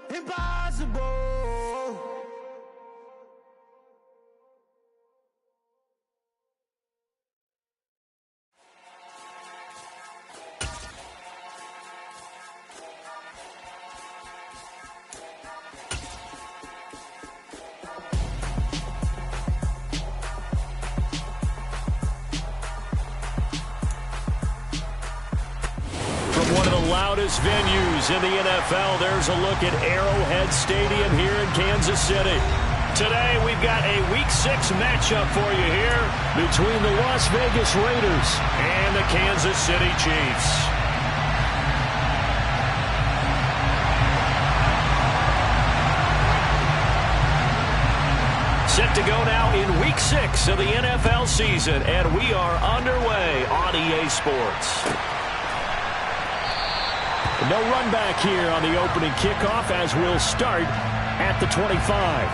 impossible. One of the loudest venues in the NFL. There's a look at Arrowhead Stadium here in Kansas City. Today, we've got a Week 6 matchup for you here between the Las Vegas Raiders and the Kansas City Chiefs. Set to go now in Week 6 of the NFL season, and we are underway on EA Sports. No run back here on the opening kickoff as we'll start at the 25.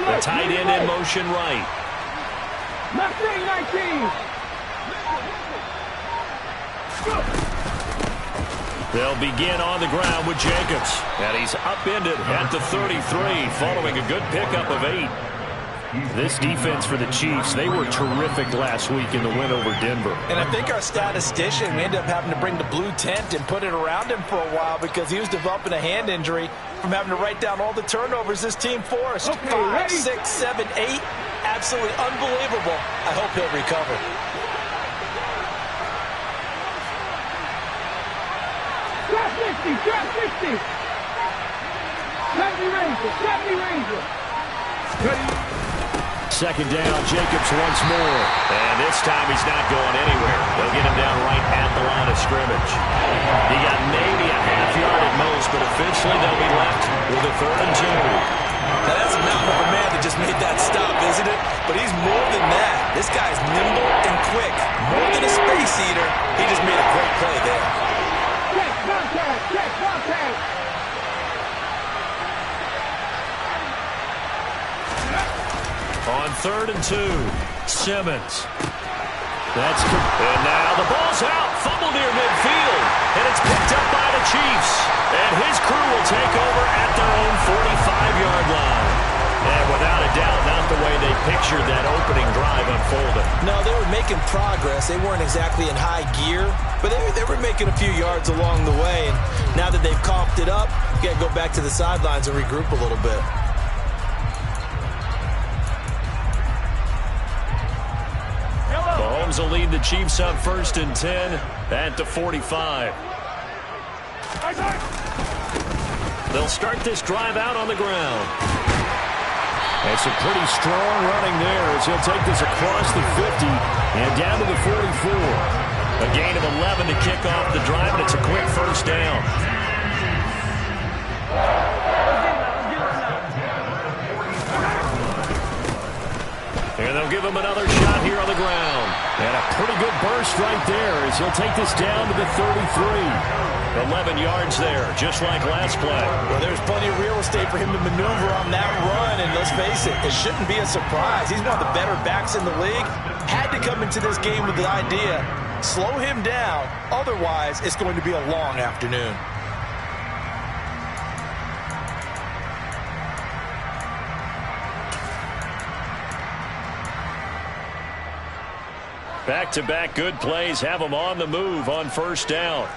The tight end in motion right. Left wing 19. They'll begin on the ground with Jacobs. And he's upended at the 33 following a good pickup of 8. This defense for the Chiefs, they were terrific last week in the win over Denver. And I think our statistician, we ended up having to bring the blue tent and put it around him for a while because he was developing a hand injury from having to write down all the turnovers this team forced. Okay, 5, 6, 7, 8. Absolutely unbelievable. I hope he'll recover. Trap 60, trap 60. Trap Ranger, trap Ranger. Second down, Jacobs once more. And this time he's not going anywhere. They'll get him down right at the line of scrimmage. He got maybe a half yard at most, but officially they'll be left with a 3rd and 2. Now that's a mountain of a man that just made that stop, isn't it? But he's more than that. This guy's nimble and quick. More than a space eater. He just made a great play there. Check contact, check contact. On 3rd and 2, Simmons. And now the ball's out. Fumble near midfield. And it's picked up by the Chiefs. And his crew will take over at their own 45-yard line. And without a doubt, not the way they pictured that opening drive unfolded. No, they were making progress. They weren't exactly in high gear, but they were making a few yards along the way. And now that they've coughed it up, you got to go back to the sidelines and regroup a little bit. Mahomes will lead the Chiefs up 1st and 10 at the 45. They'll start this drive out on the ground. And some pretty strong running there as he'll take this across the 50 and down to the 44. A gain of 11 to kick off the drive, and it's a quick 1st down. And they'll give him another shot here on the ground. And a pretty good burst right there as he'll take this down to the 33. 11 yards there, just like last play. Well, there's plenty of real estate for him to maneuver on that run, and let's face it, it shouldn't be a surprise. He's one of the better backs in the league. Had to come into this game with the idea, slow him down, otherwise it's going to be a long afternoon. Back-to-back good plays have them on the move on 1st down.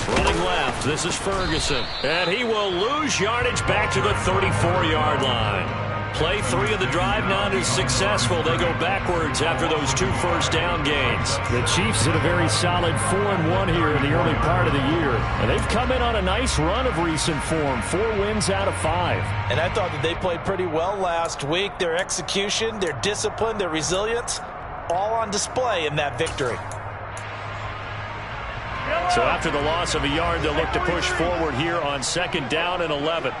Running left, this is Ferguson. And he will lose yardage back to the 34-yard line. Play 3 of the drive not as successful. They go backwards after those 2 first down gains. The Chiefs had a very solid 4-1 here in the early part of the year. And they've come in on a nice run of recent form. 4 wins out of 5. And I thought that they played pretty well last week. Their execution, their discipline, their resilience, all on display in that victory. So after the loss of a yard, they'll look to push forward here on 2nd down and 11.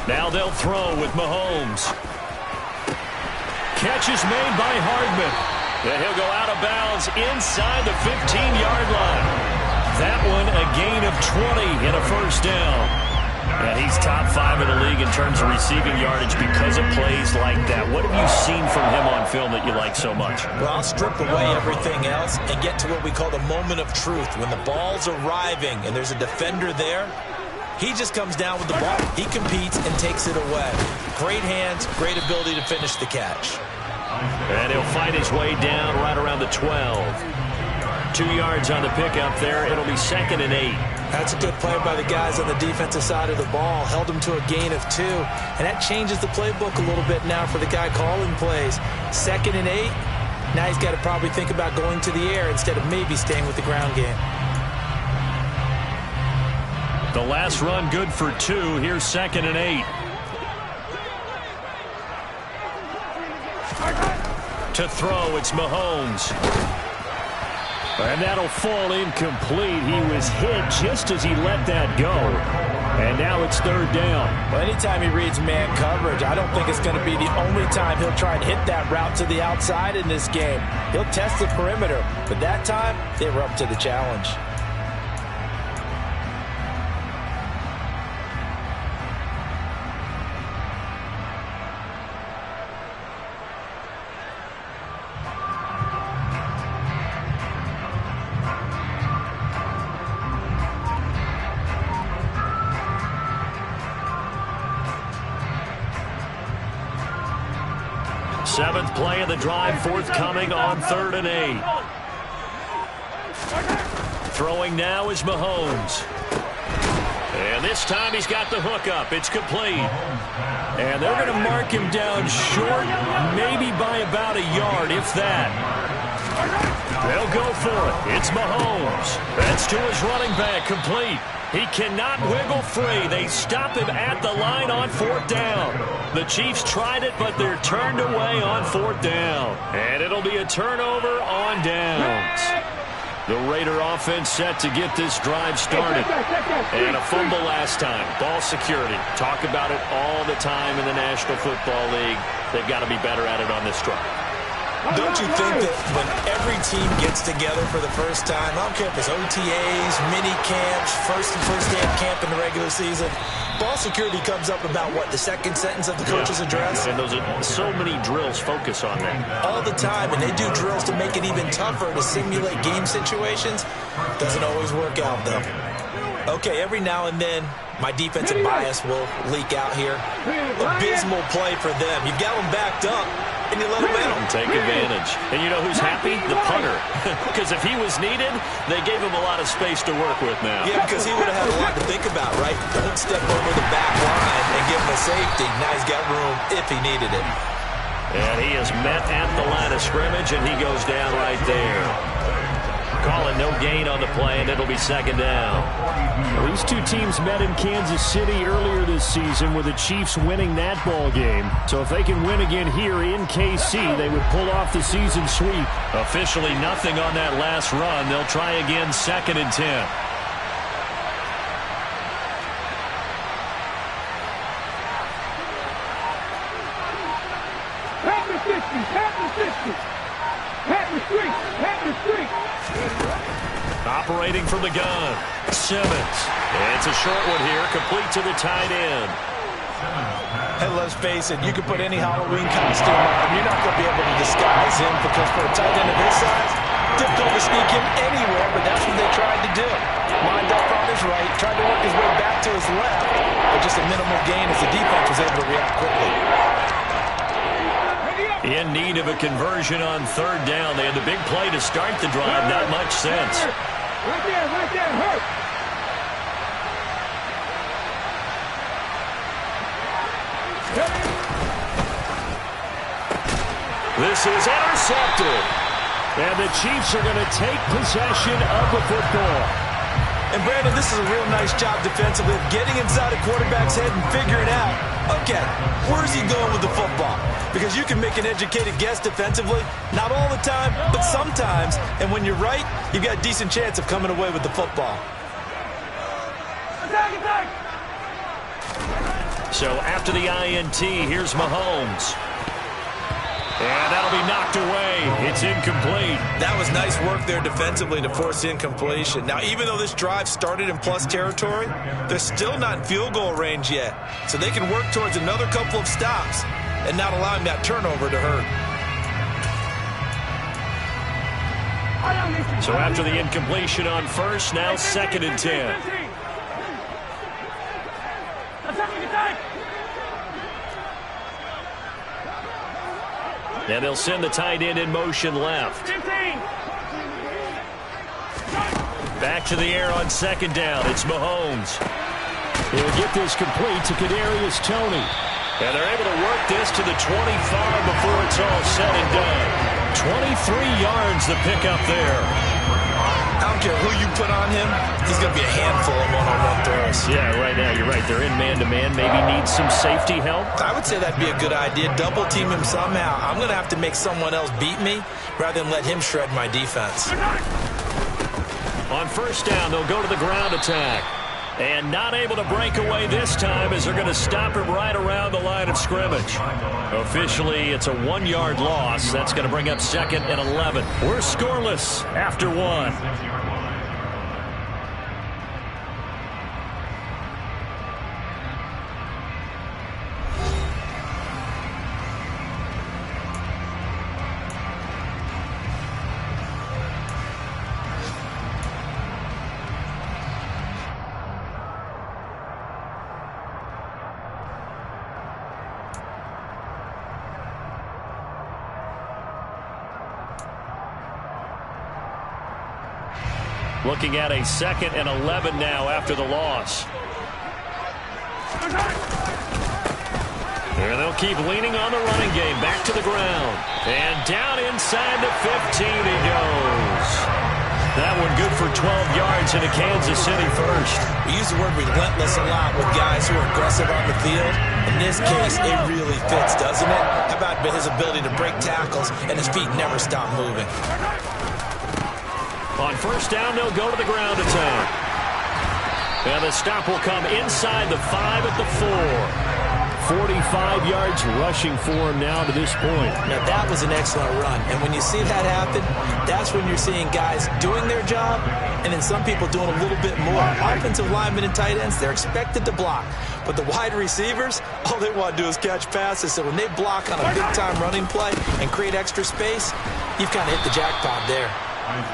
Now they'll throw with Mahomes. Catch is made by Hardman. And he'll go out of bounds inside the 15-yard line. That one a gain of 20 and a first down. And he's top 5 in the league in terms of receiving yardage because of plays like that. What have you seen from him on film that you like so much? Well, I'll strip away everything else and get to what we call the moment of truth. When the ball's arriving and there's a defender there, he just comes down with the ball. He competes and takes it away. Great hands, great ability to finish the catch. And he'll find his way down right around the 12. 2 yards on the pickup there. It'll be 2nd and 8. That's a good play by the guys on the defensive side of the ball. Held him to a gain of 2. And that changes the playbook a little bit now for the guy calling plays. 2nd and 8. Now he's got to probably think about going to the air instead of maybe staying with the ground game. The last run good for 2. Here's 2nd and 8. To throw, it's Mahomes. And that'll fall incomplete. He was hit just as he let that go. And now it's 3rd down. Well, anytime he reads man coverage, I don't think it's going to be the only time he'll try and hit that route to the outside in this game. He'll test the perimeter, but that time they were up to the challenge. Seventh play of the drive forthcoming on 3rd and 8. Throwing now is Mahomes. And this time he's got the hook up. It's complete. And they're going to mark him down short, maybe by about a yard, if that. They'll go for it. It's Mahomes. That's to his running back, complete. He cannot wiggle free. They stop him at the line on 4th down. The Chiefs tried it, but they're turned away on 4th down. And it'll be a turnover on downs. The Raider offense set to get this drive started. And a fumble last time. Ball security. Talk about it all the time in the National Football League. They've got to be better at it on this drive. Don't you think that when every team gets together for the first time, I don't care if it's OTAs, mini camps, first day of camp in the regular season, ball security comes up about, what, the second sentence of the coach's address? And those are so many drills focus on that. All the time, and they do drills to make it even tougher to simulate game situations. Doesn't always work out, though. Okay, every now and then, my defensive bias will leak out here. Abysmal play for them. You've got them backed up, and you let them in. Take advantage. And you know who's happy? The punter. Because if he was needed, they gave him a lot of space to work with now. Yeah, because he would have had a lot to think about, right? Don't step over the back line and give him a safety. Now he's got room if he needed it. And he is met at the line of scrimmage, and he goes down right there. Calling no gain on the play, and it'll be 2nd down. Well, these two teams met in Kansas City earlier this season with the Chiefs winning that ball game. So if they can win again here in KC, they would pull off the season sweep. Officially nothing on that last run. They'll try again 2nd and 10. Pat the 50, pat the 50. Pat the streak, pat the streak. Operating from the gun, Simmons. It's a short one here, complete to the tight end. Hey, let's face it, you can put any Halloween costume on. You're not going to be able to disguise him because for a tight end of his size, difficult to sneak him anywhere, but that's what they tried to do. Lined up on his right, tried to work his way back to his left, but just a minimal gain as the defense was able to react quickly. In need of a conversion on 3rd down. They had the big play to start the drive. Not much sense. Right there, hurt. This is intercepted. And the Chiefs are going to take possession of the football. And Brandon, this is a real nice job defensively of getting inside a quarterback's head and figuring out, okay, where's he going with the football? Because you can make an educated guess defensively, not all the time, but sometimes. And when you're right, you've got a decent chance of coming away with the football. So after the INT, here's Mahomes. And that'll be knocked away. It's incomplete. That was nice work there defensively to force incompletion. Now, even though this drive started in plus territory, they're still not in field goal range yet. So they can work towards another couple of stops and not allowing that turnover to hurt. So after the incompletion on first, now 2nd and 10. And they'll send the tight end in motion left. Back to the air on 2nd down. It's Mahomes. He'll get this complete to Kadarius Toney. And they're able to work this to the 25 before it's all said and done. 23 yards to pick up there. I don't care who you put on him, he's going to be a handful of one-on-one throws. Yeah, right now, you're right. They're in man-to-man. Maybe need some safety help. I would say that'd be a good idea. Double team him somehow. I'm going to have to make someone else beat me rather than let him shred my defense. On first down, they'll go to the ground attack. And not able to break away this time as they're going to stop him right around the line of scrimmage. Officially, it's a 1-yard loss. That's going to bring up 2nd and 11. We're scoreless after 1. Looking at a 2nd and 11 now after the loss. And they'll keep leaning on the running game. Back to the ground. And down inside the 15 he goes. That one good for 12 yards into Kansas City first. We use the word relentless a lot with guys who are aggressive on the field. In this case, it really fits, doesn't it? How about his ability to break tackles and his feet never stop moving? On first down, they'll go to the ground attack. And the stop will come inside the 5 at the 4. 45 yards rushing for him now to this point. Now, that was an excellent run. And when you see that happen, that's when you're seeing guys doing their job and then some people doing a little bit more. Offensive linemen and tight ends, they're expected to block. But the wide receivers, all they want to do is catch passes. So when they block on a big-time running play and create extra space, you've kind of hit the jackpot there.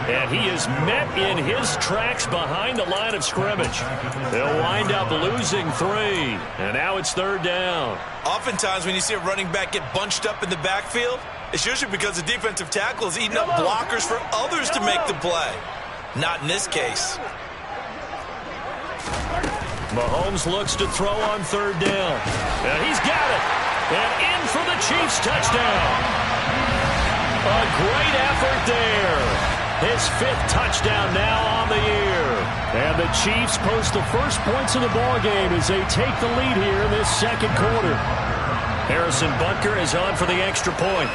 And he is met in his tracks behind the line of scrimmage. They'll wind up losing 3. And now it's 3rd down. Oftentimes when you see a running back get bunched up in the backfield, it's usually because the defensive tackle is eating up blockers for others to make the play. Not in this case. Mahomes looks to throw on 3rd down. And he's got it. And in for the Chiefs touchdown. A great effort there. His 5th touchdown now on the year. And the Chiefs post the first points of the ball game as they take the lead here in this 2nd quarter. Harrison Butker is on for the extra point.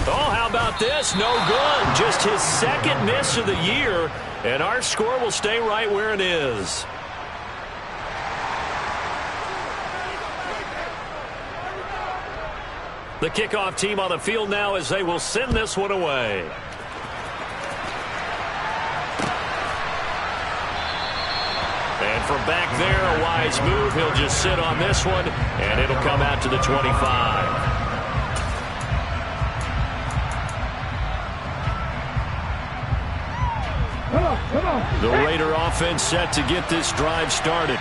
Oh, how about this? No good. Just his 2nd miss of the year. And our score will stay right where it is. The kickoff team on the field now as they will send this one away. And from back there, a wise move. He'll just sit on this one, and it'll come out to the 25. The Raider offense set to get this drive started.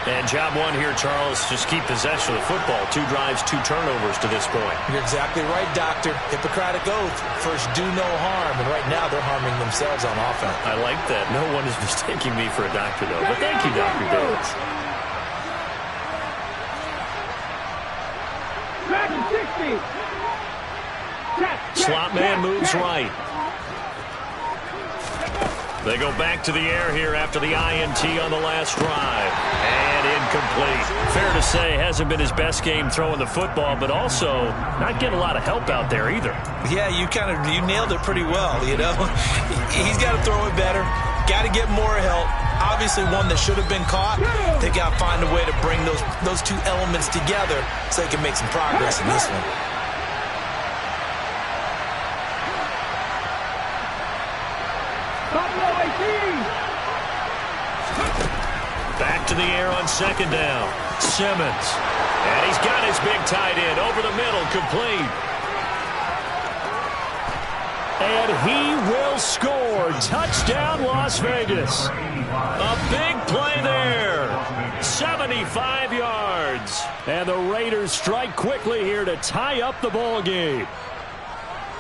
And job one here, Charles, just keep possession of the football. 2 drives, 2 turnovers to this point. You're exactly right, Doctor. Hippocratic oath. First, do no harm. And right now, they're harming themselves on offense. I like that. No one is mistaking me for a doctor, though. But thank you, Dr. Davis. Slot man moves right. They go back to the air here after the INT on the last drive. And incomplete. Fair to say, hasn't been his best game throwing the football, but also not getting a lot of help out there either. Yeah, you nailed it pretty well, you know. He's got to throw it better. Got to get more help. Obviously one that should have been caught. They got to find a way to bring those two elements together so they can make some progress in this one. Back to the air on second down. Simmons. And he's got his big tight end over the middle, complete. And he will score. Touchdown, Las Vegas. A big play there. 75 yards. And the Raiders strike quickly here to tie up the ball game.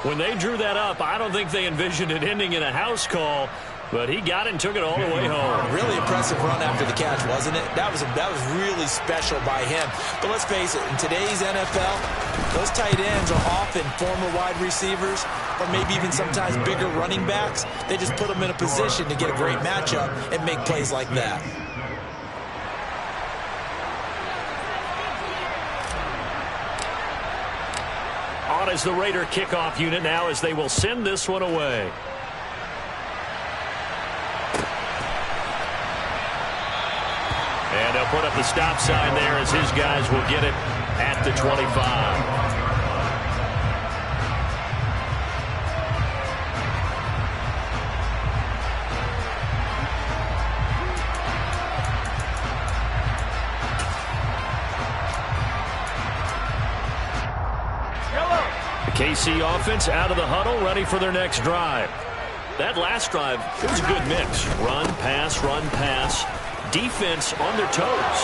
When they drew that up, I don't think they envisioned it ending in a house call, but he got it and took it all the way home. Really impressive run after the catch, wasn't it? That was really special by him. But let's face it, in today's NFL, those tight ends are often former wide receivers or maybe even sometimes bigger running backs. They just put them in a position to get a great matchup and make plays like that. On is the Raider kickoff unit now as they will send this one away. And they'll put up the stop sign there as his guys will get it at the 25. KC offense out of the huddle, ready for their next drive. That last drive, it was a good mix. Run, pass, defense on their toes.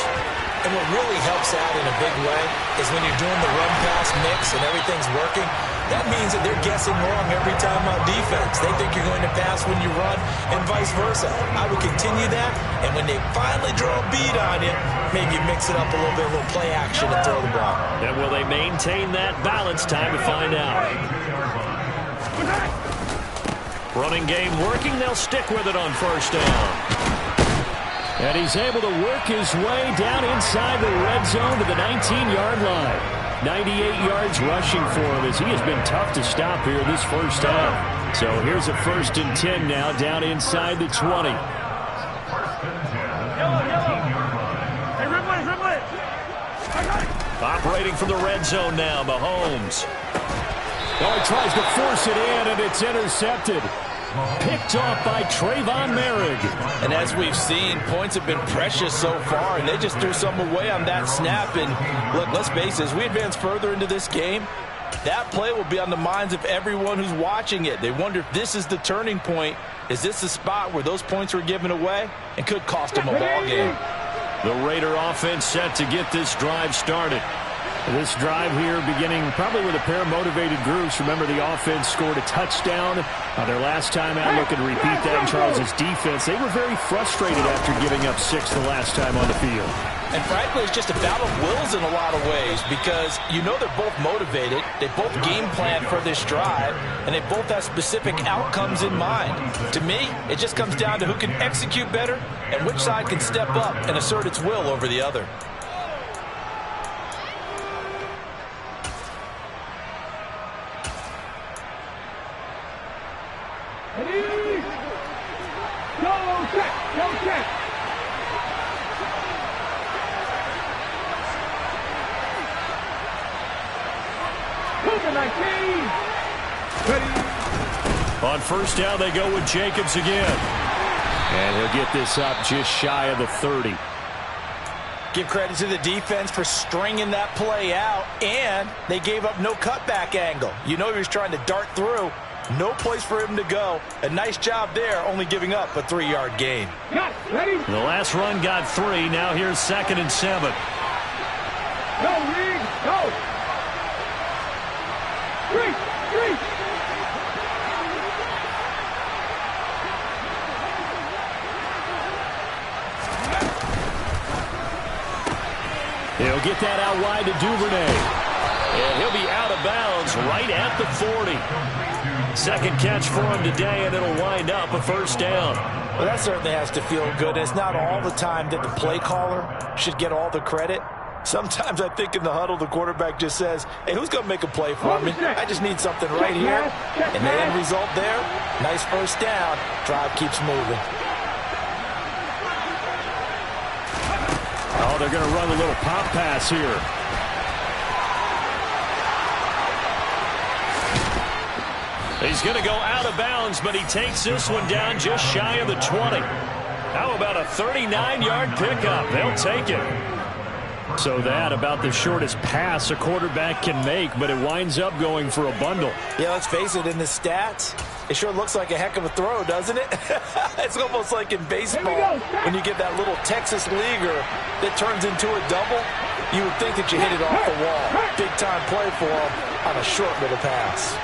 And what really helps out in a big way is when you're doing the run-pass mix and everything's working, that means that they're guessing wrong every time on defense. They think you're going to pass when you run and vice versa. I would continue that, and when they finally draw a bead on you, maybe mix it up a little bit, a little play action and throw the ball. And will they maintain that balance? Time to find out. Running game working. They'll stick with it on first down. And he's able to work his way down inside the red zone to the 19-yard line. 98 yards rushing for him as he has been tough to stop here this first half. So here's a 1st and 10 now down inside the 20. Operating from the red zone now, Mahomes. Oh, he tries to force it in, and it's intercepted. Picked off by Trayvon Merrick. And as we've seen, points have been precious so far, and they just threw some away on that snap. And look, let's face it, as we advance further into this game, that play will be on the minds of everyone who's watching it. They wonder if this is the turning point. Is this the spot where those points were given away and could cost them a ball game? The Raider offense set to get this drive started. This drive here beginning probably with a pair of motivated groups. Remember, the offense scored a touchdown their last time out. Looking to repeat that in Charles' defense. They were very frustrated after giving up 6 the last time on the field. And frankly, it's just a battle of wills in a lot of ways because you know they're both motivated. They both game plan for this drive, and they both have specific outcomes in mind. To me, it just comes down to who can execute better and which side can step up and assert its will over the other. On first down, they go with Jacobs again. And he'll get this up just shy of the 30. Give credit to the defense for stringing that play out, and they gave up no cutback angle. You know he was trying to dart through. No place for him to go. A nice job there, only giving up a 3-yard gain. The last run got 3. Now here's 2nd and 7. Go, Reed, go! 3. He'll get that out wide to Duvernay. And he'll be out of bounds right at the 40. Second catch for him today, and it'll wind up a first down. Well, that certainly has to feel good. It's not all the time that the play caller should get all the credit. Sometimes I think in the huddle, the quarterback just says, hey, who's going to make a play for me? I just need something right here. And the end result there, nice first down. Drive keeps moving. Oh, they're going to run a little pop pass here. He's going to go out of bounds, but he takes this one down just shy of the 20. How about a 39-yard pickup? They'll take it. So that about the shortest pass a quarterback can make, but it winds up going for a bundle. Yeah, let's face it, in the stats, it sure looks like a heck of a throw, doesn't it? It's almost like in baseball when you get that little Texas leaguer that turns into a double. You would think that you hit it off the wall. Big-time play for him on a short little pass.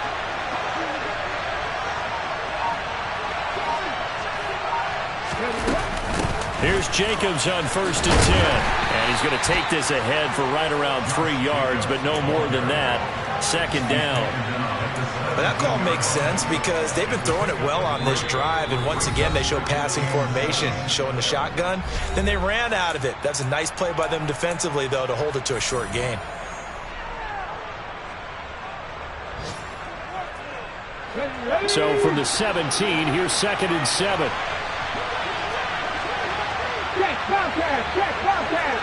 Here's Jacobs on 1st and 10. And he's going to take this ahead for right around 3 yards, but no more than that. Second down. But that call makes sense because they've been throwing it well on this drive, and once again they show passing formation, showing the shotgun. Then they ran out of it. That's a nice play by them defensively, though, to hold it to a short gain. So from the 17, here's 2nd and 7. Check, Bobcat, check, Bobcat.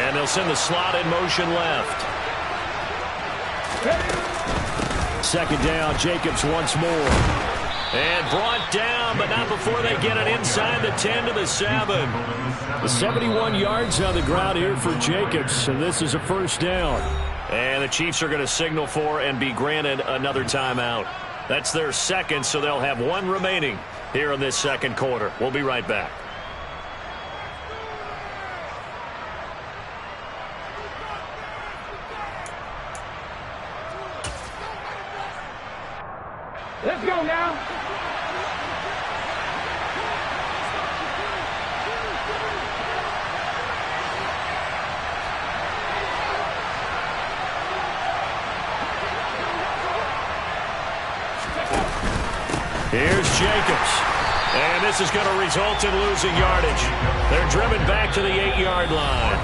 And they'll send the slot in motion left. 2nd down, Jacobs once more. And brought down, but not before they get it inside the 10 to the 7. The 71 yards on the ground here for Jacobs, and this is a first down. And the Chiefs are going to signal for and be granted another timeout. That's their second, so they'll have one remaining here in this second quarter. We'll be right back. Let's go now. Here's Jacobs. And this is going to result in losing yardage. They're driven back to the 8-yard line.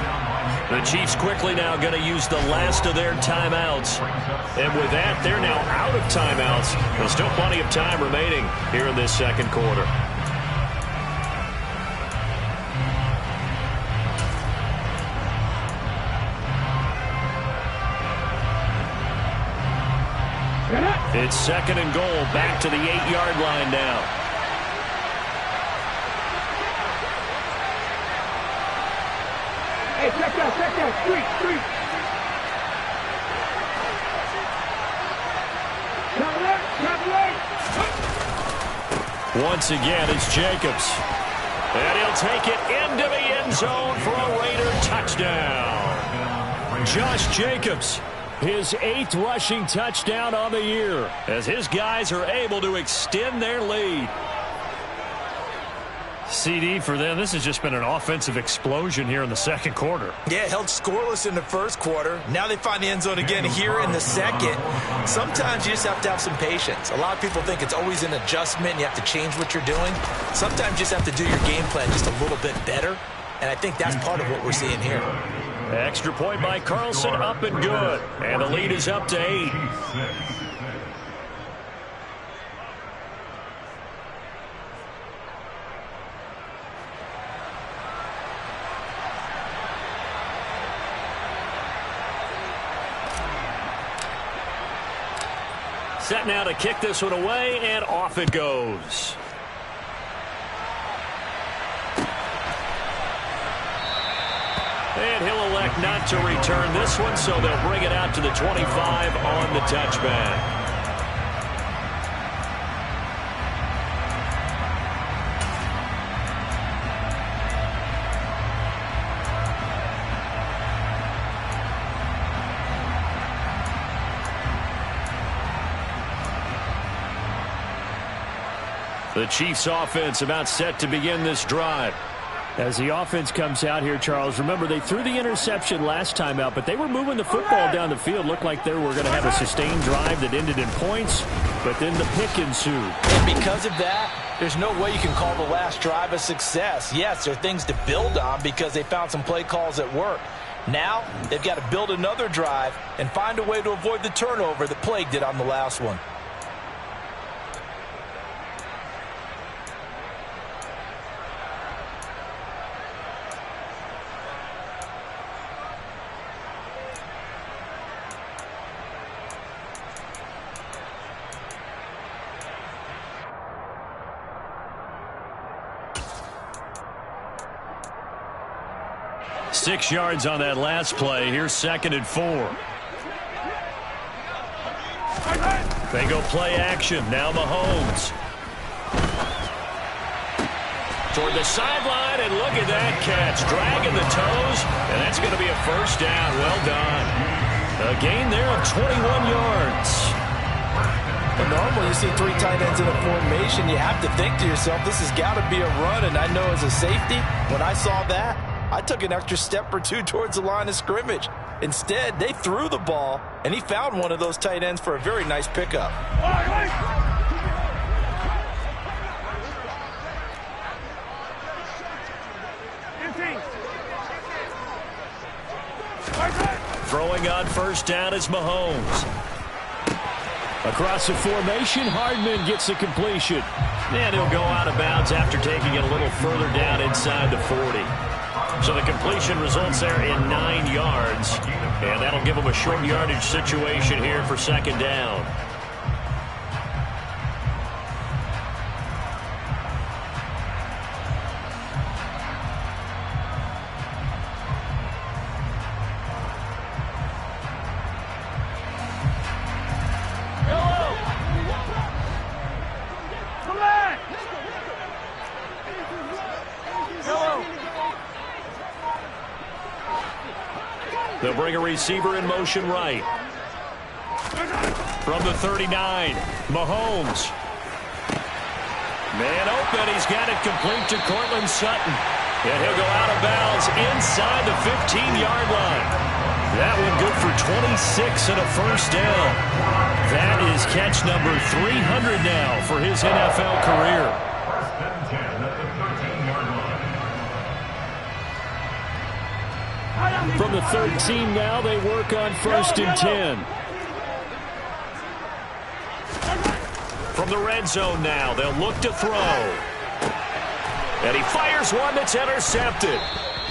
The Chiefs quickly now going to use the last of their timeouts. And with that, they're now out of timeouts. There's still plenty of time remaining here in this second quarter. It's 2nd and goal, back to the 8-yard line now. Hey, check that, street. Once again, it's Jacobs. And he'll take it into the end zone for a Raider touchdown. Josh Jacobs, his 8th rushing touchdown on the year, as his guys are able to extend their lead. CD, for them, this has just been an offensive explosion here in the second quarter. Yeah, held scoreless in the first quarter. Now they find the end zone again here in the second. Sometimes you just have to have some patience. A lot of people think it's always an adjustment and you have to change what you're doing. Sometimes you just have to do your game plan just a little bit better, and I think that's part of what we're seeing here. Extra point by Carlson, up and good. And the lead is up to 8. Set now to kick this one away, and off it goes. And he'll elect not to return this one, so they'll bring it out to the 25 on the touchback. The Chiefs offense about set to begin this drive. As the offense comes out here, Charles, remember they threw the interception last time out, but they were moving the football down the field. Looked like they were going to have a sustained drive that ended in points, but then the pick ensued. And because of that, there's no way you can call the last drive a success. Yes, there are things to build on because they found some play calls that work. Now, they've got to build another drive and find a way to avoid the turnover that plagued it on the last one. Six yards on that last play. Here's 2nd and 4. They go play action. Now Mahomes. Toward the sideline, and look at that catch. Dragging the toes, and that's going to be a first down. Well done. A gain there of 21 yards. But normally you see 3 tight ends in a formation, you have to think to yourself, this has got to be a run. And I know as a safety, when I saw that, I took an extra step or two towards the line of scrimmage. Instead, they threw the ball, and he found one of those tight ends for a very nice pickup. Throwing on first down is Mahomes. Across the formation, Hardman gets the completion. And he'll go out of bounds after taking it a little further down inside the 40. So the completion results there in 9 yards. And that'll give them a short yardage situation here for 2nd down. They'll bring a receiver in motion right. From the 39, Mahomes. Man open, he's got it complete to Cortland Sutton. And he'll go out of bounds inside the 15-yard line. That one good for 26 and a first down. That is catch number 300 now for his NFL career. From the 13 now, they work on 1st and 10. From the red zone now, they'll look to throw. And he fires one that's intercepted.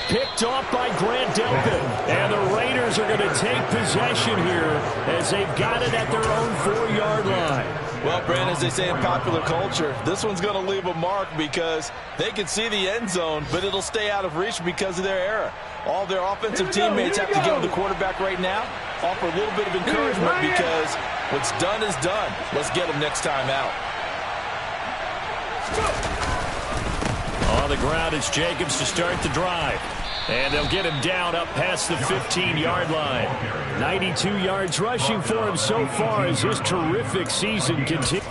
Picked off by Grant Delpit. And the Raiders are going to take possession here as they've got it at their own 4-yard line. Well, Brandon, as they say in popular culture, this one's going to leave a mark because they can see the end zone, but it'll stay out of reach because of their error. All their offensive teammates have to get with the quarterback right now, offer a little bit of encouragement because what's done is done. Let's get them next time out. On the ground, it's Jacobs to start the drive. And they'll get him down up past the 15-yard line. 92 yards rushing for him so far as his terrific season continues.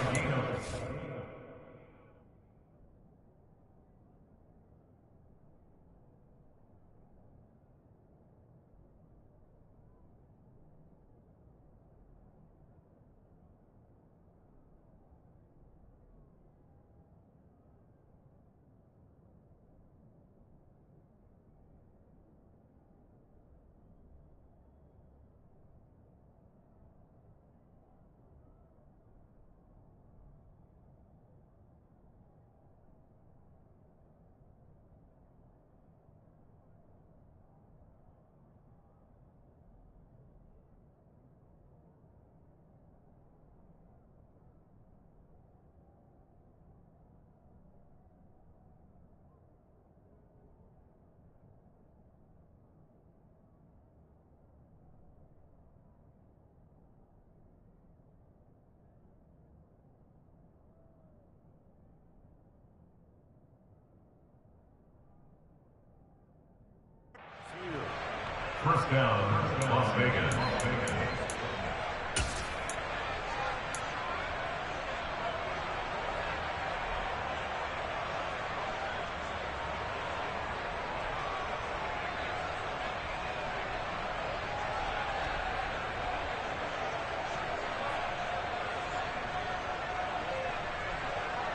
First down, Las Vegas.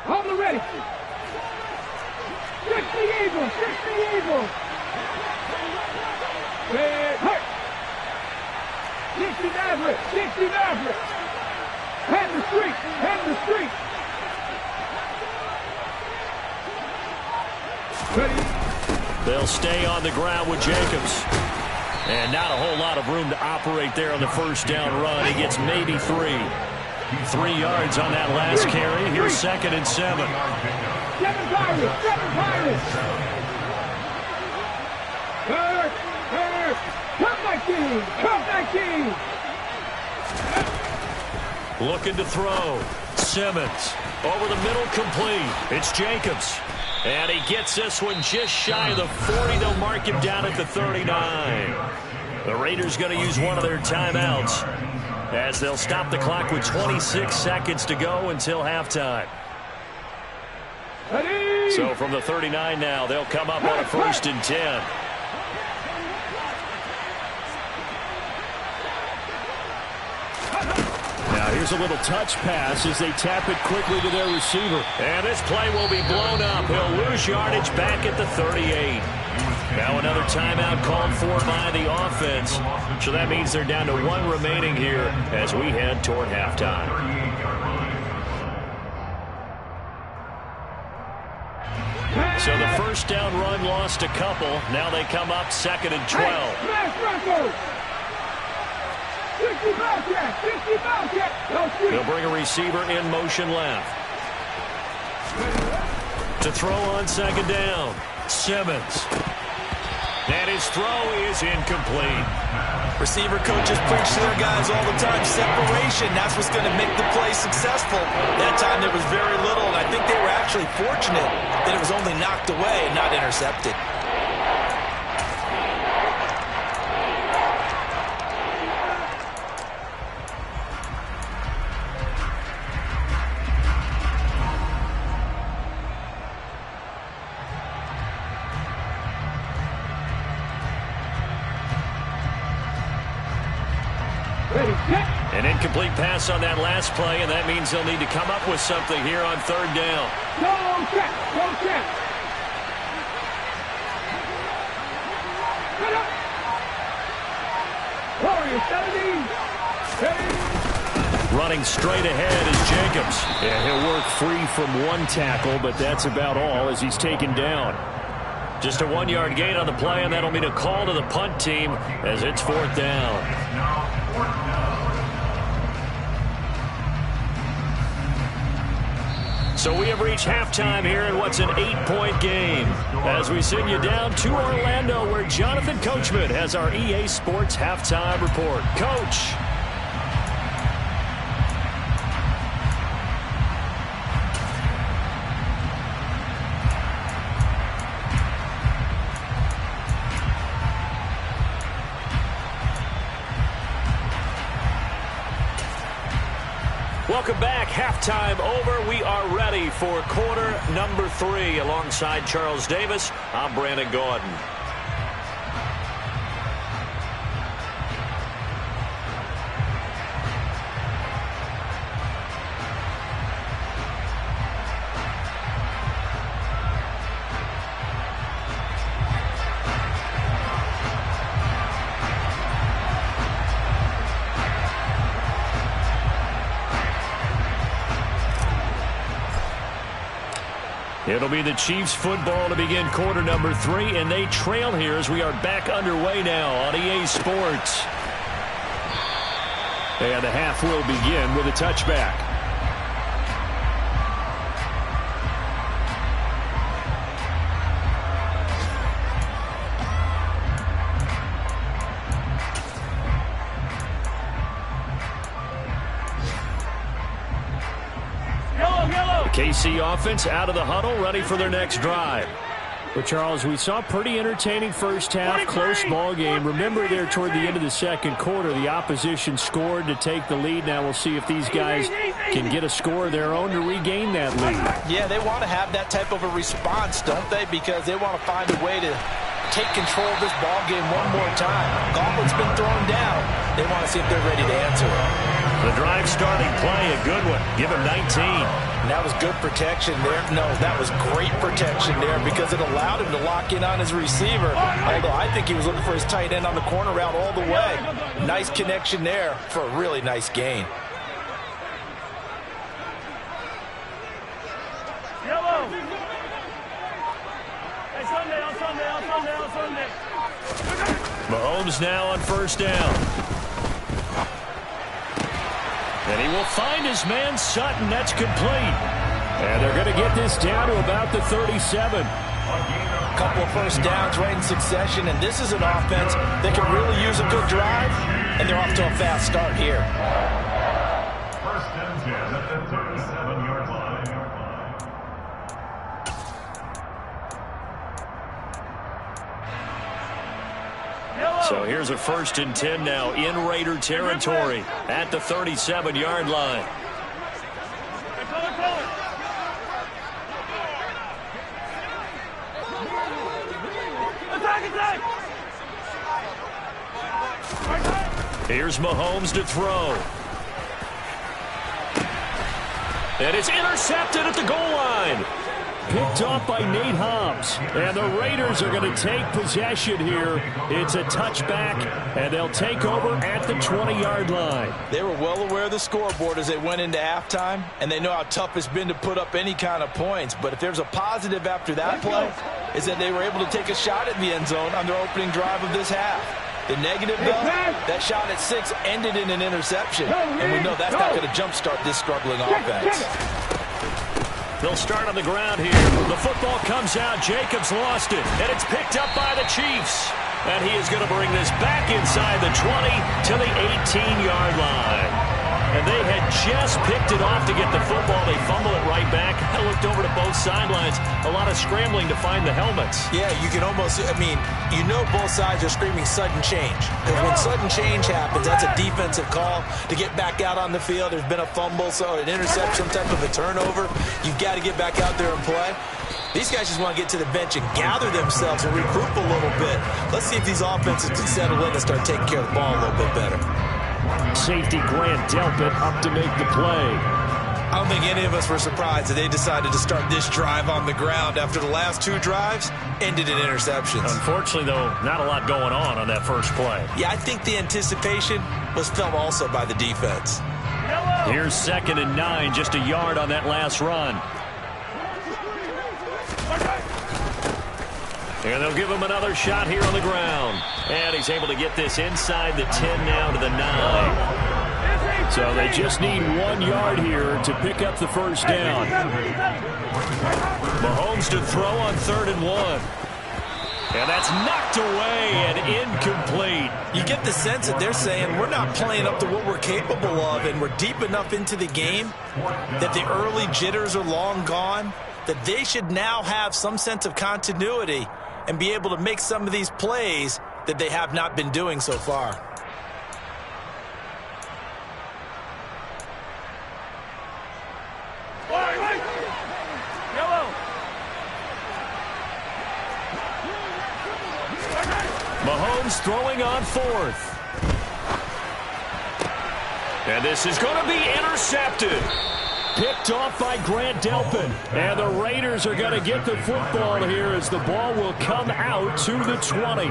Hold it ready. 60 Eagles, 60 Eagles. Hurt. 60 Maverick, 60 Maverick. Hand the street, hand the street. Ready. They'll stay on the ground with Jacobs. And not a whole lot of room to operate there on the first down run. He gets maybe 3. 3 yards on that last carry. Here's 2nd and 7. 7 Pirates, 7 Pirates. Hurt, hurt. Come back in, come back in. Looking to throw. Simmons over the middle, complete. It's Jacobs. And he gets this one just shy of the 40. They'll mark him down at the 39. The Raiders going to use one of their timeouts as they'll stop the clock with 26 seconds to go until halftime. Ready. So from the 39 now, they'll come up on a 1st and 10. Now here's a little touch pass as they tap it quickly to their receiver. And this play will be blown up. He'll lose yardage back at the 38. Now another timeout called for by the offense. So that means they're down to 1 remaining here as we head toward halftime. So the first down run lost a couple. Now they come up 2nd and 12. 60 Bobcat, 60 Bobcat. They'll bring a receiver in motion left. To throw on 2nd down. Simmons. And his throw is incomplete. Receiver coaches preach to their guys all the time. Separation, that's what's going to make the play successful. That time there was very little, and I think they were actually fortunate that it was only knocked away and not intercepted. An incomplete pass on that last play, and that means they'll need to come up with something here on 3rd down. Go check, go check. Cut up. Warrior 17. Running straight ahead is Jacobs. Yeah, he'll work free from 1 tackle, but that's about all as he's taken down. Just a 1-yard gain on the play, and that'll mean a call to the punt team as it's 4th down. So we have reached halftime here in what's an 8-point game as we send you down to Orlando where Jonathan Coachman has our EA Sports halftime report. Coach. Welcome back. Halftime over. We are ready for quarter number 3. Alongside Charles Davis, I'm Brandon Gordon. It'll be the Chiefs football to begin quarter number 3, and they trail here as we are back underway now on EA Sports. And the half will begin with a touchback. KC offense out of the huddle, ready for their next drive. But, Charles, we saw a pretty entertaining first half, close ball game. Remember there toward the end of the second quarter, the opposition scored to take the lead. Now we'll see if these guys can get a score of their own to regain that lead. Yeah, they want to have that type of a response, don't they? Because they want to find a way to take control of this ball game one more time. Gauntlet's been thrown down. They want to see if they're ready to answer it. The drive starting play, a good one. Give him 19. And that was good protection there. No, that was great protection there because it allowed him to lock in on his receiver. Although I think he was looking for his tight end on the corner route all the way. Nice connection there for a really nice gain. Mahomes now on first down. And he will find his man Sutton. That's complete. And they're going to get this down to about the 37. A couple of first downs right in succession, and this is an offense that can really use a good drive, and they're off to a fast start here. First and 10 at the 37-yard line. So here's a 1st and 10 now in Raider territory at the 37-yard line. Here's Mahomes to throw. And it's intercepted at the goal line. Picked off by Nate Hobbs. And the Raiders are going to take possession here. It's a touchback, and they'll take over at the 20-yard line. They were well aware of the scoreboard as they went into halftime, and they know how tough it's been to put up any kind of points. But if there's a positive after that play, is that they were able to take a shot at the end zone on their opening drive of this half. The negative, though, that shot at 6 ended in an interception, and we know that's not going to jumpstart this struggling offense. They'll start on the ground here. The football comes out. Jacobs lost it, and it's picked up by the Chiefs. And he is going to bring this back inside the 20 to the 18-yard line. And they had just picked it off to get the football. They fumble it right back. I looked over to both sidelines. A lot of scrambling to find the helmets. Yeah, you can almost, you know both sides are screaming sudden change. Because when sudden change happens, that's a defensive call to get back out on the field. There's been a fumble, so an interception, some type of a turnover. You've got to get back out there and play. These guys just want to get to the bench and gather themselves and regroup a little bit. Let's see if these offenses can settle in and start taking care of the ball a little bit better. Safety Grant Delpit up to make the play. I don't think any of us were surprised that they decided to start this drive on the ground after the last 2 drives ended in interceptions. Unfortunately, though, not a lot going on that first play. Yeah, I think the anticipation was felt also by the defense. Here's 2nd and 9, just a yard on that last run. And they'll give him another shot here on the ground. And he's able to get this inside the 10 now to the 9. So they just need 1 yard here to pick up the first down. Mahomes to throw on 3rd and 1. And that's knocked away and incomplete. You get the sense that they're saying we're not playing up to what we're capable of, and we're deep enough into the game that the early jitters are long gone, that they should now have some sense of continuity and be able to make some of these plays that they have not been doing so far. Mahomes throwing on 4th. And this is going to be intercepted. Picked off by Grant Delpit. And the Raiders are going to get the football here as the ball will come out to the 20.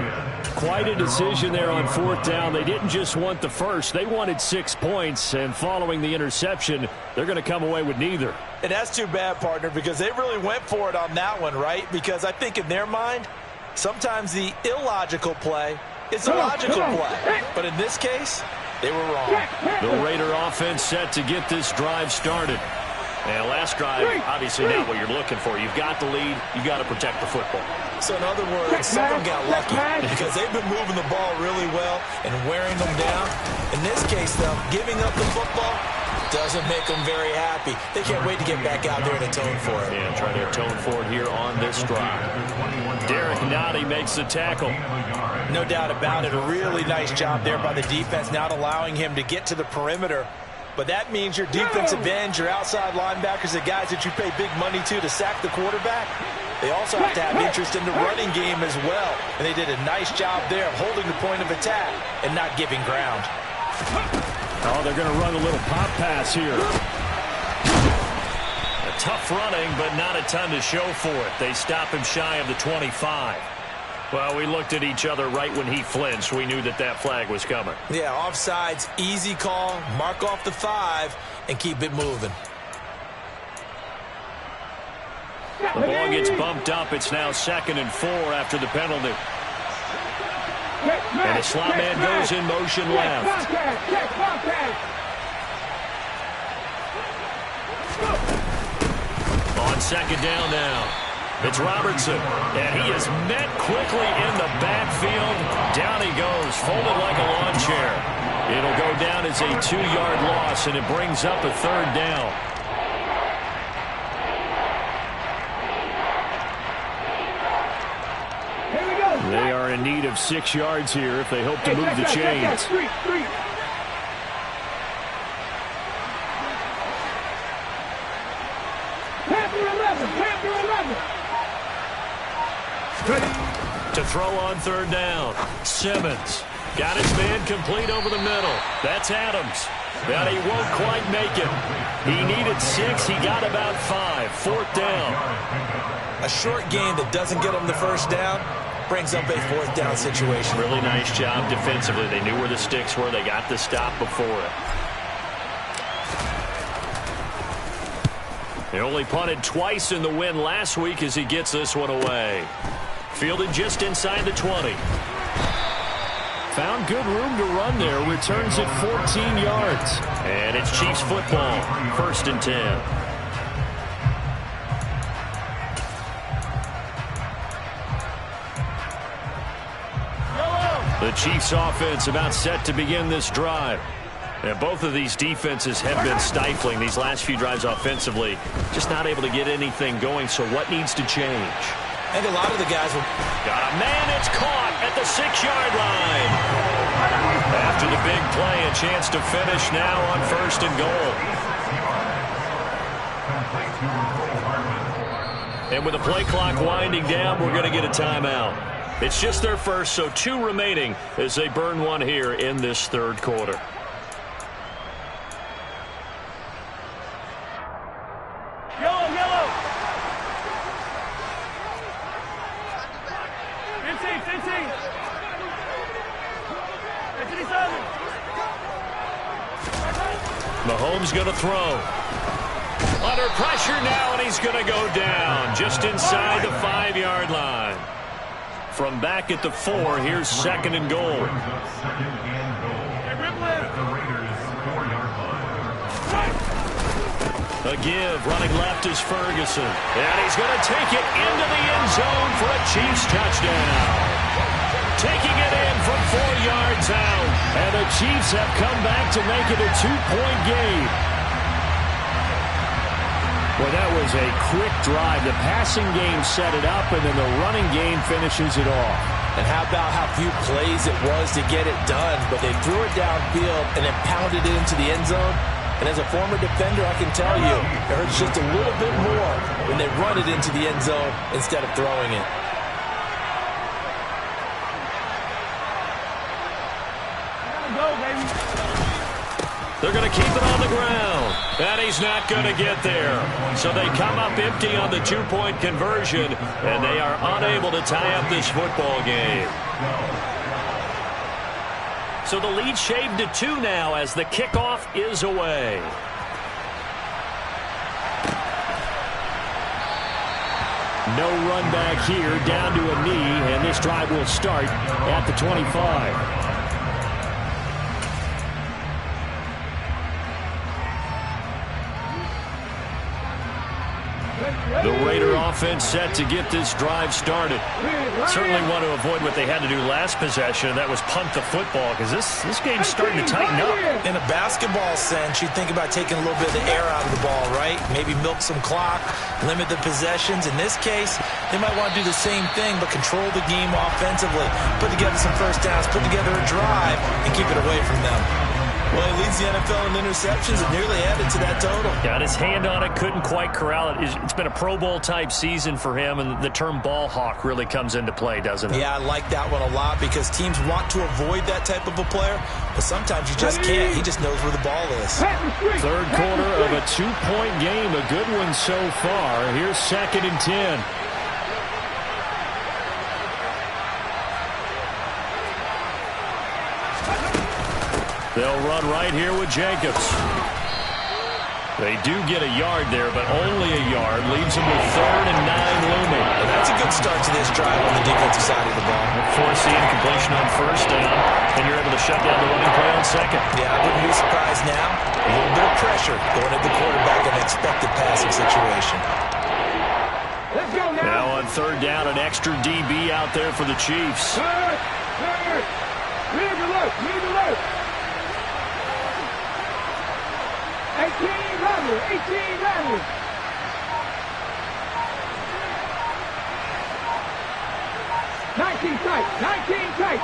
Quite a decision there on 4th down. They didn't just want the first. They wanted 6 points. And following the interception, they're going to come away with neither. And that's too bad, partner, because they really went for it on that one, right? Because I think in their mind, sometimes the illogical play is a logical play. But in this case, they were wrong. The Raider offense set to get this drive started. And last drive, obviously not what you're looking for. You've got the lead. You've got to protect the football. So in other words, someone got lucky because they've been moving the ball really well and wearing them down. In this case, though, giving up the football doesn't make them very happy. They can't wait to get back out there and atone for it. Yeah, try to atone for it here on this drive. Derek Nottie makes the tackle. No doubt about it. A really nice job there by the defense, not allowing him to get to the perimeter. But that means your defensive ends, your outside linebackers, the guys that you pay big money to sack the quarterback, they also have to have interest in the running game as well. And they did a nice job there of holding the point of attack and not giving ground. Oh, they're going to run a little pop pass here. A tough running, but not a ton to show for it. They stop him shy of the 25. Well, we looked at each other right when he flinched. We knew that that flag was coming. Yeah, offsides, easy call. Mark off the 5 and keep it moving. The ball gets bumped up. It's now 2nd and 4 after the penalty. And the slot man goes in motion left. On 2nd down now. It's Robertson, and he is met quickly in the backfield. Down he goes, folded like a lawn chair. It'll go down as a 2-yard loss, and it brings up a 3rd down. They are in need of 6 yards here if they hope to move the chains. To throw on 3rd down. Simmons got his man complete over the middle. That's Adams. But he won't quite make it. He needed 6. He got about 5. 4th down. A short game that doesn't get him the 1st down brings up a 4th down situation. Really nice job defensively. They knew where the sticks were. They got the stop before it. He only punted twice in the win last week as he gets this one away. Fielded just inside the 20. Found good room to run there. Returns it 14 yards. And it's Chiefs football. 1st and 10. The Chiefs offense about set to begin this drive. And both of these defenses have been stifling these last few drives offensively. Just not able to get anything going. So what needs to change? I think a lot of the guys will... Got a man, it's caught at the 6-yard line. After the big play, a chance to finish now on 1st and goal. And with the play clock winding down, we're going to get a timeout. It's just their first, so 2 remaining as they burn one here in this 3rd quarter. Mahomes going to throw. Under pressure now, and he's going to go down just inside the 5-yard line. From back at the 4, here's 2nd and goal. A give, running left is Ferguson. And he's going to take it into the end zone for a Chiefs touchdown. Taking it in from 4 yards out. And the Chiefs have come back to make it a 2-point game. Well, that was a quick drive. The passing game set it up, and then the running game finishes it off. And how about how few plays it was to get it done, but they threw it downfield and then pounded it into the end zone. And as a former defender, I can tell you, it hurts just a little bit more when they run it into the end zone instead of throwing it. They're going to keep it on the ground. And he's not going to get there. So they come up empty on the 2-point conversion, and they are unable to tie up this football game. So the lead shaved to 2 now as the kickoff is away. No run back here, down to a knee, and this drive will start at the 25. The Raider offense set to get this drive started. Certainly want to avoid what they had to do last possession, and that was punt the football, because this game's starting to tighten up. In a basketball sense, you think about taking a little bit of the air out of the ball, right? Maybe milk some clock, limit the possessions. In this case, they might want to do the same thing, but control the game offensively. Put together some first downs, put together a drive, and keep it away from them. Well, he leads the NFL in interceptions and nearly added to that total. Got his hand on it, couldn't quite corral it. It's been a Pro Bowl-type season for him, and the term ball hawk really comes into play, doesn't it? Yeah, I like that one a lot because teams want to avoid that type of a player, but sometimes you just can't. He just knows where the ball is. Third quarter of a 2-point game, a good one so far. Here's 2nd and 10. They'll run right here with Jacobs. They do get a yard there, but only a yard. Leaves them with 3rd and 9 looming. And that's a good start to this drive on the defensive side of the ball. Force the incompletion on 1st down, and you're able to shut down the running play on 2nd. Yeah, I wouldn't be surprised now. A little bit of pressure going at the quarterback in an expected passing situation. Let's go now. Now on 3rd down, an extra DB out there for the Chiefs. Leave the look. 18 Rattler. 19 tight.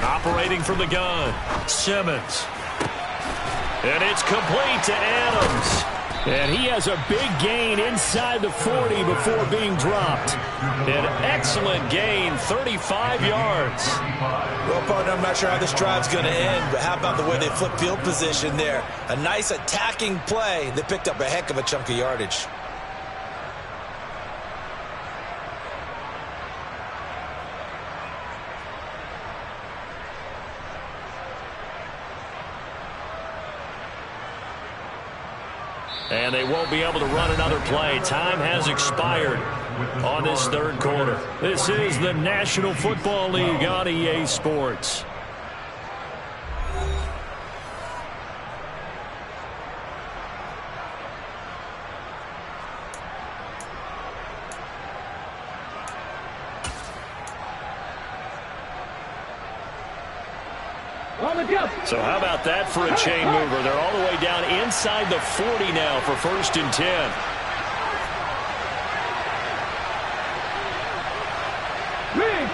Operating from the gun, Simmons. And it's complete to Adams. And he has a big gain inside the 40 before being dropped. An excellent gain, 35 yards. Well, partner, I'm not sure how this drive's going to end, but how about the way they flip field position there? A nice attacking play that picked up a heck of a chunk of yardage. And they won't be able to run another play. Time has expired on this 3rd quarter. This is the National Football League on EA Sports. So how about that for a chain mover? They're all the way down inside the 40 now for 1st and 10. Rig.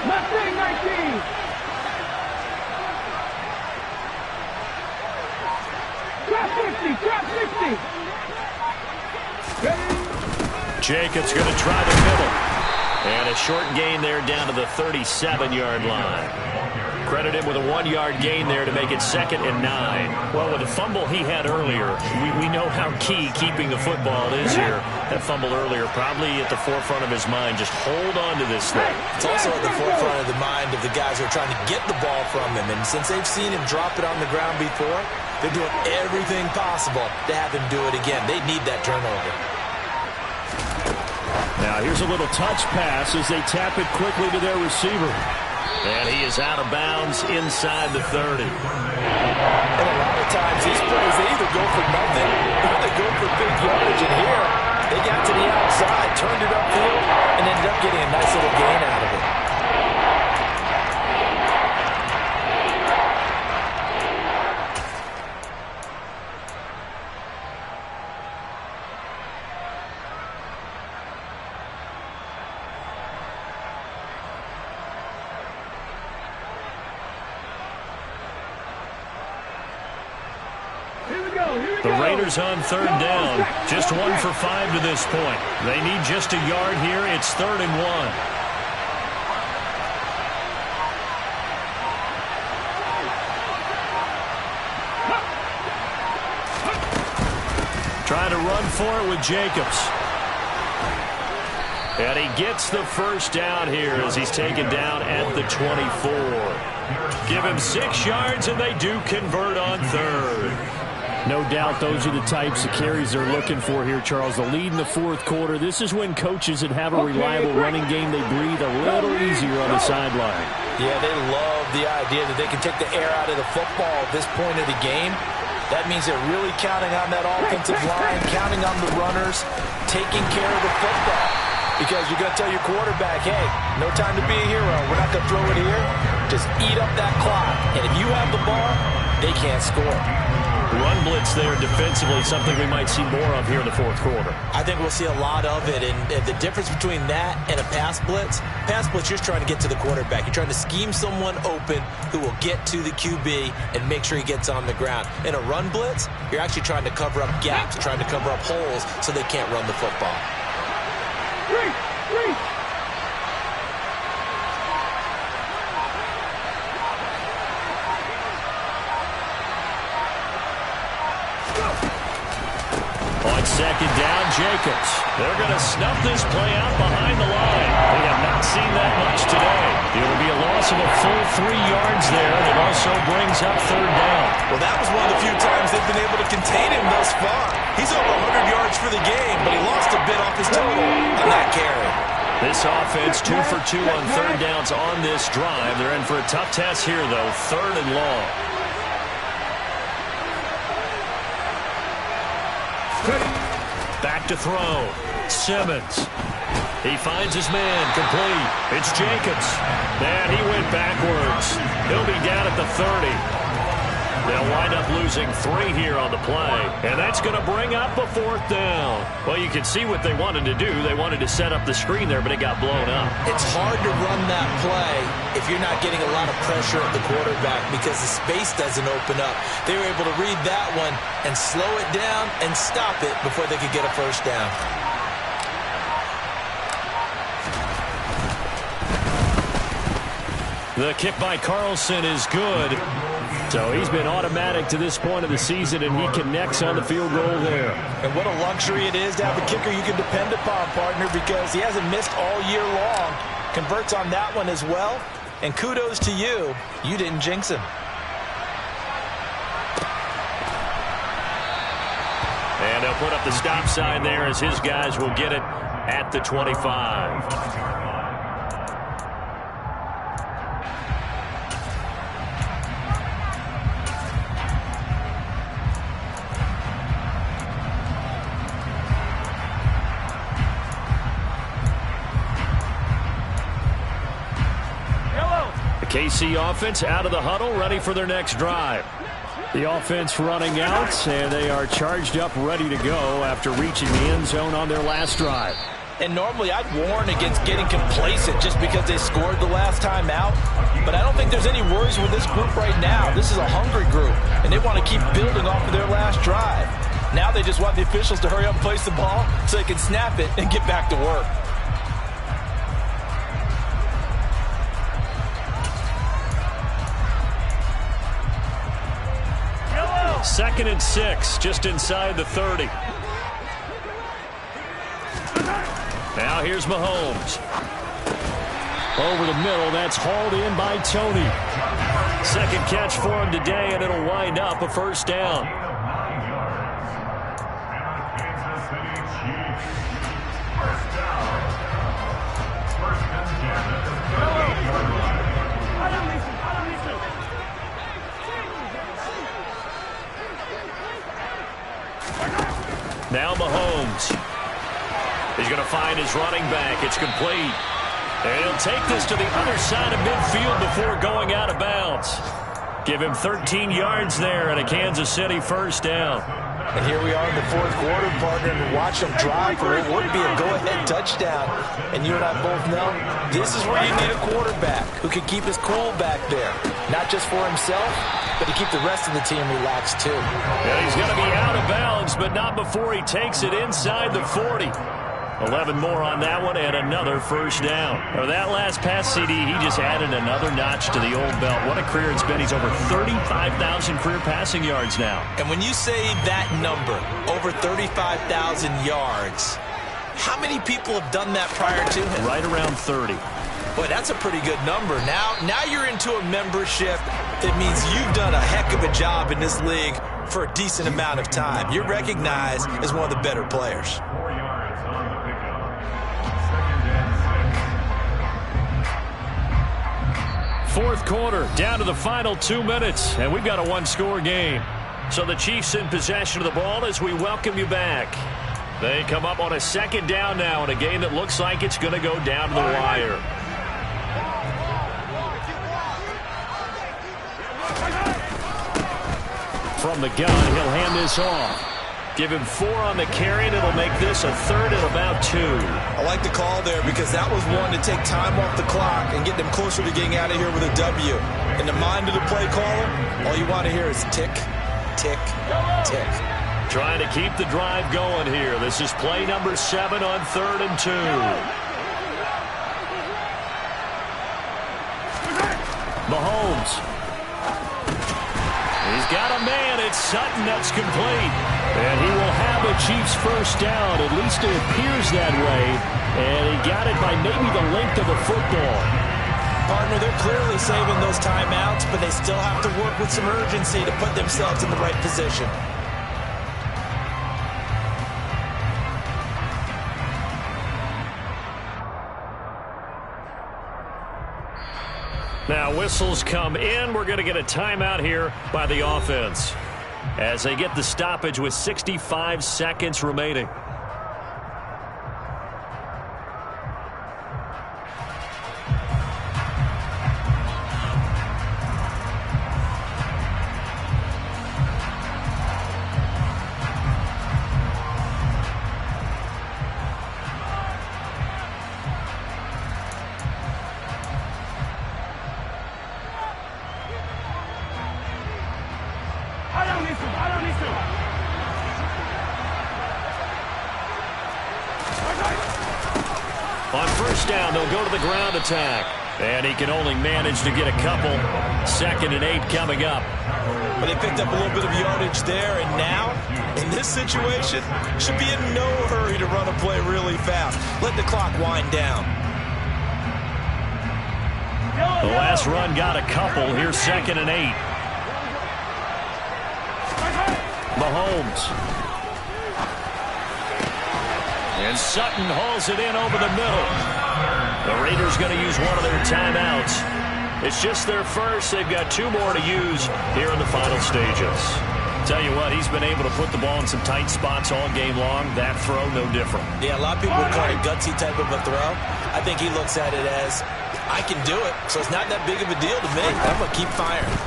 Mustang 19. Drop 60. Jacobs going to try the middle. And a short gain there down to the 37-yard line. Credit him with a 1-yard gain there to make it 2nd and 9. Well, with the fumble he had earlier, we know how key keeping the football is here. That fumble earlier probably at the forefront of his mind. Just hold on to this thing. It's also at the forefront of the mind of the guys who are trying to get the ball from him. And since they've seen him drop it on the ground before, they're doing everything possible to have him do it again. They need that turnover. Now here's a little touch pass as they tap it quickly to their receiver. And he is out of bounds inside the 30. And a lot of times these plays, they either go for nothing or they go for big yardage. And here, they got to the outside, turned it upfield, and ended up getting a nice little gain out of it. The Raiders on 3rd down. Just 1 for 5 to this point. They need just a yard here. It's 3rd and 1. Trying to run for it with Jacobs. And he gets the 1st down here as he's taken down at the 24. Give him 6 yards, and they do convert on 3rd. No doubt those are the types of carries they're looking for here, Charles. The lead in the 4th quarter. This is when coaches that have a reliable running game, they breathe a little easier on the sideline. Yeah, they love the idea that they can take the air out of the football at this point of the game. That means they're really counting on that offensive line, counting on the runners, taking care of the football. Because you're going to tell your quarterback, hey, no time to be a hero. We're not going to throw it here. Just eat up that clock. And if you have the ball, they can't score. Run blitz there defensively, something we might see more of here in the fourth quarter. I think we'll see a lot of it, and the difference between that and a pass blitz, you're just trying to get to the quarterback. You're trying to scheme someone open who will get to the QB and make sure he gets on the ground. In a run blitz, you're actually trying to cover up gaps, trying to cover up holes so they can't run the football. Three. On second down, Jacobs. They're going to snuff this play out behind the line. We have not seen that much today. It'll be a loss of a full 3 yards there, and it also brings up third down. Well, that was one of the few times they've been able to contain him thus far. He's over 100 yards for the game, but he lost a bit off his total on that carry. This offense 2 for 2 on third downs on this drive. They're in for a tough test here, though. Third and long. Back to throw. Simmons. He finds his man. Complete. It's Jacobs. And he went backwards. He'll be down at the 30. They'll wind up losing 3 here on the play. And that's going to bring up a fourth down. Well, you can see what they wanted to do. They wanted to set up the screen there, but it got blown up. It's hard to run that play if you're not getting a lot of pressure at the quarterback because the space doesn't open up. They were able to read that one and slow it down and stop it before they could get a first down. The kick by Carlson is good. So he's been automatic to this point of the season, and he connects on the field goal there. And what a luxury it is to have a kicker you can depend upon, partner, because he hasn't missed all year long. Converts on that one as well. And kudos to you. You didn't jinx him. And they'll put up the stop sign there as his guys will get it at the 25. KC offense out of the huddle, ready for their next drive. The offense running out, and they are charged up, ready to go after reaching the end zone on their last drive. And normally I'd warn against getting complacent just because they scored the last time out. But I don't think there's any worries with this group right now. This is a hungry group, and they want to keep building off of their last drive. Now they just want the officials to hurry up and place the ball so they can snap it and get back to work. Second and 6, just inside the 30. Now here's Mahomes. Over the middle, that's hauled in by Tony. Second catch for him today, and it'll wind up a first down. Now Mahomes. He's going to find his running back. It's complete. And he'll take this to the other side of midfield before going out of bounds. Give him 13 yards there and a Kansas City first down. And here we are in the fourth quarter, partner, and watch them drive for what would be a go-ahead touchdown. And you and I both know this is where you need a quarterback who can keep his cool back there. Not just for himself, but to keep the rest of the team relaxed too. And he's going to be out of bounds, but not before he takes it inside the 40. 11 more on that one and another first down. Or that last pass CD, he just added another notch to the old belt. What a career it's been. He's over 35,000 career passing yards now. And when you say that number, over 35,000 yards, how many people have done that prior to him? Right around 30. Boy, that's a pretty good number. Now you're into a membership. It means you've done a heck of a job in this league for a decent amount of time. You're recognized as one of the better players. Fourth quarter, down to the final 2 minutes, and we've got a one-score game. So the Chiefs in possession of the ball as we welcome you back. They come up on a second down now in a game that looks like it's going to go down to the wire. from the gun. He'll hand this off. Give him 4 on the carry, and it'll make this a 3rd and about 2. I like the call there because that was one to take time off the clock and get them closer to getting out of here with a W. In the mind of the play caller, all you want to hear is tick, tick, tick. Trying to keep the drive going here. This is play number 7 on 3rd and 2. Mahomes. He's got a man. It's Sutton. That's complete. And he will have a Chiefs first down. At least it appears that way. And he got it by maybe the length of the football. Partner, they're clearly saving those timeouts, but they still have to work with some urgency to put themselves in the right position. Now whistles come in. We're going to get a timeout here by the offense as they get the stoppage with 65 seconds remaining. On first down, they'll go to the ground attack. And he can only manage to get a couple. 2nd and 8 coming up. But they picked up a little bit of yardage there, and now, in this situation, should be in no hurry to run a play really fast. Let the clock wind down. The last run got a couple. Here's 2nd and 8. Mahomes. And Sutton hauls it in over the middle. The Raiders going to use one of their timeouts. It's just their first. They've got 2 more to use here in the final stages. Tell you what, he's been able to put the ball in some tight spots all game long. That throw, no different. Yeah, a lot of people would call it a gutsy type of a throw. I think he looks at it as, I can do it, so it's not that big of a deal to me. I'm going to keep firing.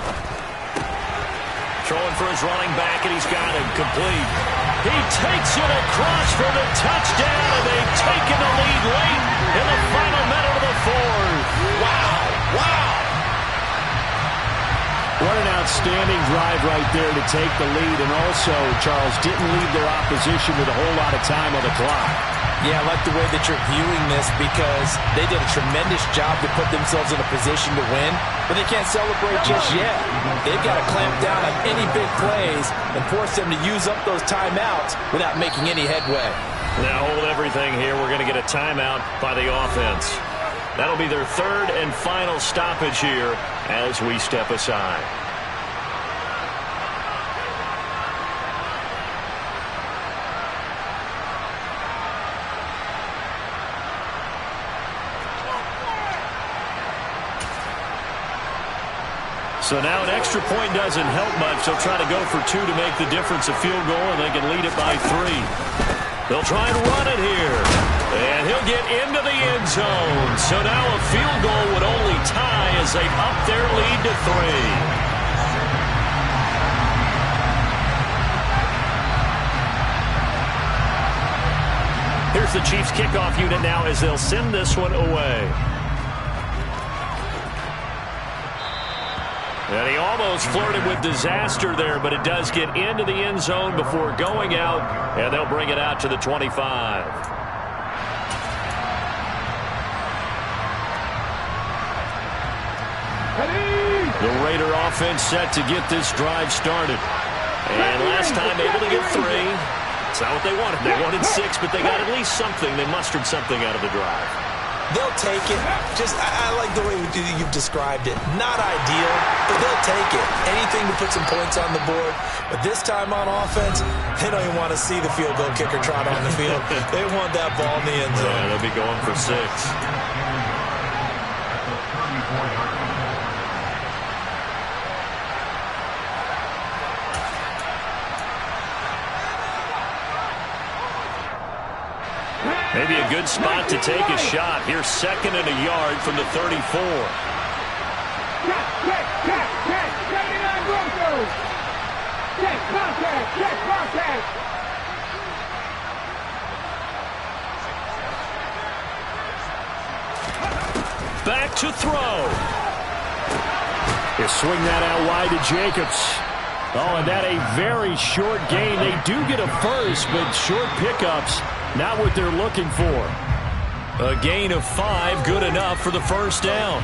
Throwing for his running back, and he's got him complete. He takes it across for the touchdown, and they've taken the lead late in the final minute of the 4th. Wow, wow. What an outstanding drive right there to take the lead, and also, Charles, didn't leave their opposition with a whole lot of time on the clock. Yeah, I like the way that you're viewing this because they did a tremendous job to put themselves in a position to win, but they can't celebrate just yet. They've got to clamp down on any big plays and force them to use up those timeouts without making any headway. Now hold everything here. We're going to get a timeout by the offense. That'll be their 3rd and final stoppage here as we step aside. So now an extra point doesn't help much. They'll try to go for 2 to make the difference a field goal, and they can lead it by 3. They'll try and run it here. And he'll get into the end zone. So now a field goal would only tie as they up their lead to 3. Here's the Chiefs kickoff unit now as they'll send this one away. And he almost flirted with disaster there, but it does get into the end zone before going out, and they'll bring it out to the 25. The Raider offense set to get this drive started. And last time able to get 3. It's not what they wanted. They wanted 6, but they got at least something. They mustered something out of the drive. They'll take it. I like the way you've described it. Not ideal, but they'll take it. Anything to put some points on the board. But this time on offense, they don't even want to see the field goal kicker trot on the field. They want that ball in the end zone. Yeah, they'll be going for 6. Maybe a good spot to take a shot. Here's 2nd and a yard from the 34. check, contact. Back to throw. You swing that out wide to Jacobs. Oh, and that a very short gain. They do get a first, but short pickups, not what they're looking for. A gain of 5, good enough for the first down.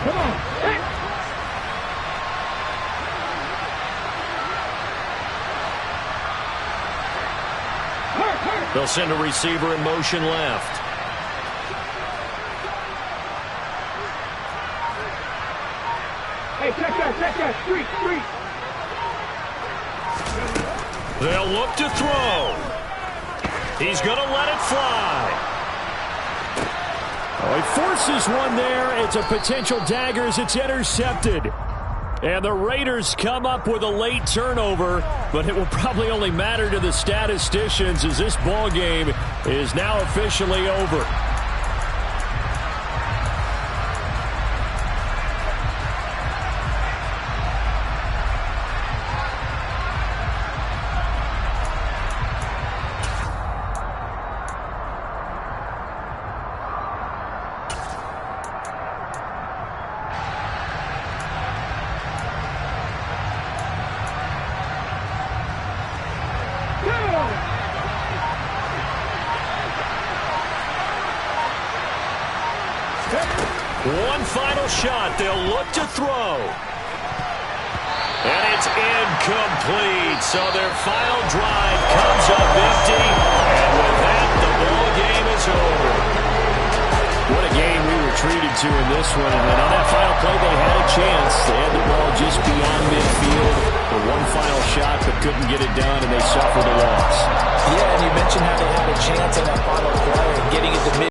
Come on. Hey. Hurt. They'll send a receiver in motion left. Hey, check that, street. They'll look to throw. He's going to let it fly. Oh, he forces one there. It's a potential dagger as it's intercepted. And the Raiders come up with a late turnover, but it will probably only matter to the statisticians as this ball game is now officially over. One final shot. They'll look to throw. And it's incomplete. So their final drive comes up empty. And with that, the ball game is over. What a game we were treated to in this one. And then on that final play, they had a chance. They had the ball just beyond midfield for one final shot, but couldn't get it done, and they suffered a loss. Yeah, and you mentioned how they had a chance in that final